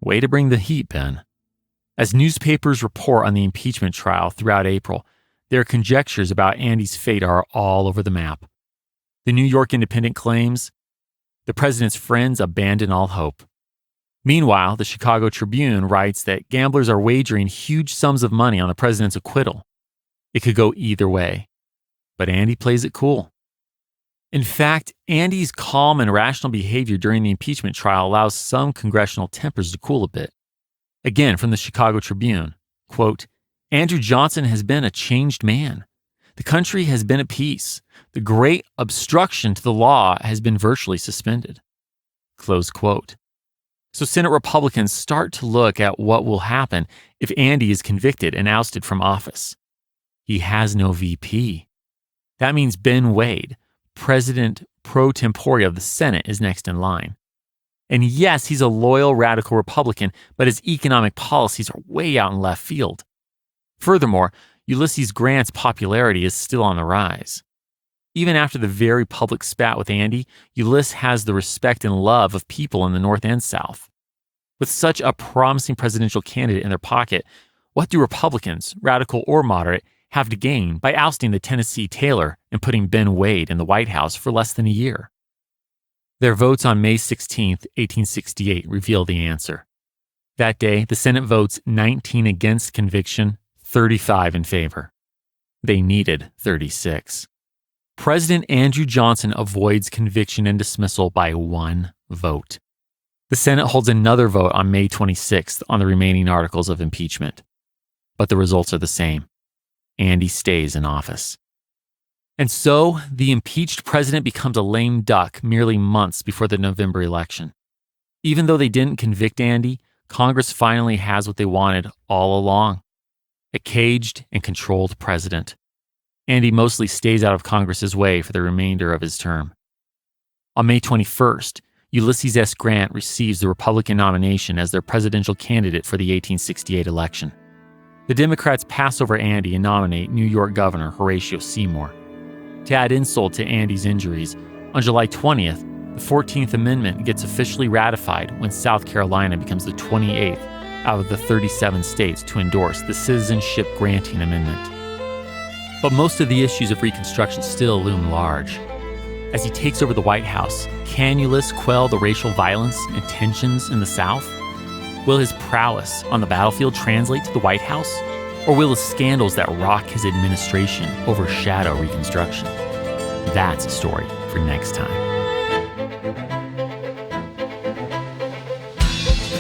Way to bring the heat, Ben. As newspapers report on the impeachment trial throughout April, their conjectures about Andy's fate are all over the map. The New York Independent claims, the president's friends abandon all hope. Meanwhile, the Chicago Tribune writes that gamblers are wagering huge sums of money on the president's acquittal. It could go either way. But Andy plays it cool. In fact, Andy's calm and rational behavior during the impeachment trial allows some congressional tempers to cool a bit. Again, from the Chicago Tribune, quote, Andrew Johnson has been a changed man. The country has been at peace. The great obstruction to the law has been virtually suspended. Close quote. So Senate Republicans start to look at what will happen if Andy is convicted and ousted from office. He has no VP. That means Ben Wade, President pro tempore of the Senate, is next in line. And yes, he's a loyal radical Republican, but his economic policies are way out in left field. Furthermore, Ulysses Grant's popularity is still on the rise. Even after the very public spat with Andy, Ulysses has the respect and love of people in the North and South. With such a promising presidential candidate in their pocket, what do Republicans, radical or moderate, have to gain by ousting the Tennessee Tailor and putting Ben Wade in the White House for less than a year? Their votes on May 16, 1868 reveal the answer. That day, the Senate votes 19 against conviction, 35 in favor. They needed 36. President Andrew Johnson avoids conviction and dismissal by 1 vote. The Senate holds another vote on May 26th on the remaining articles of impeachment. But the results are the same. Andy stays in office. And so, the impeached president becomes a lame duck merely months before the November election. Even though they didn't convict Andy, Congress finally has what they wanted all along: a caged and controlled president. Andy mostly stays out of Congress's way for the remainder of his term. On May 21st, Ulysses S. Grant receives the Republican nomination as their presidential candidate for the 1868 election. The Democrats pass over Andy and nominate New York Governor Horatio Seymour. To add insult to Andy's injuries, on July 20th, the 14th Amendment gets officially ratified when South Carolina becomes the 28th out of the 37 states to endorse the Citizenship Granting Amendment. But most of the issues of Reconstruction still loom large. As he takes over the White House, can Ulysses quell the racial violence and tensions in the South? Will his prowess on the battlefield translate to the White House? Or will the scandals that rock his administration overshadow Reconstruction? That's a story for next time.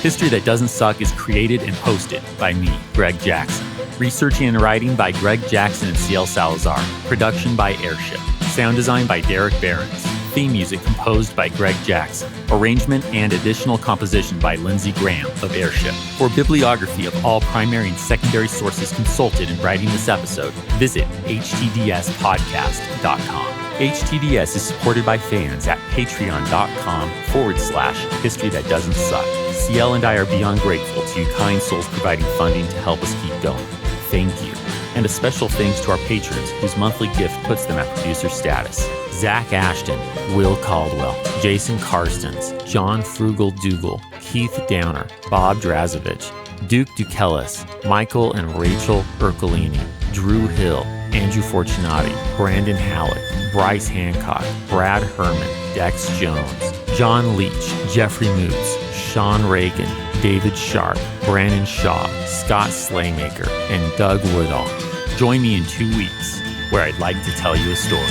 History That Doesn't Suck is created and hosted by me, Greg Jackson. Researching and writing by Greg Jackson and CL Salazar. Production by Airship. Sound design by Derek Behrens. Theme music composed by Greg Jackson. Arrangement and additional composition by Lindsey Graham of Airship. For bibliography of all primary and secondary sources consulted in writing this episode, visit htdspodcast.com. HTDS is supported by fans at patreon.com/History That Doesn't Suck. CL and I are beyond grateful to you kind souls providing funding to help us keep going. Thank you. And a special thanks to our patrons whose monthly gift puts them at producer status. Zach Ashton, Will Caldwell, Jason Karstens, John Frugal Dougal, Keith Downer, Bob Drazovich, Duke Dukelis, Michael and Rachel Ercolini, Drew Hill, Andrew Fortunati, Brandon Halleck, Bryce Hancock, Brad Herman, Dex Jones, John Leach, Jeffrey Moots, Sean Reagan, David Sharp, Brandon Shaw, Scott Slaymaker, and Doug Woodall. Join me in 2 weeks where I'd like to tell you a story.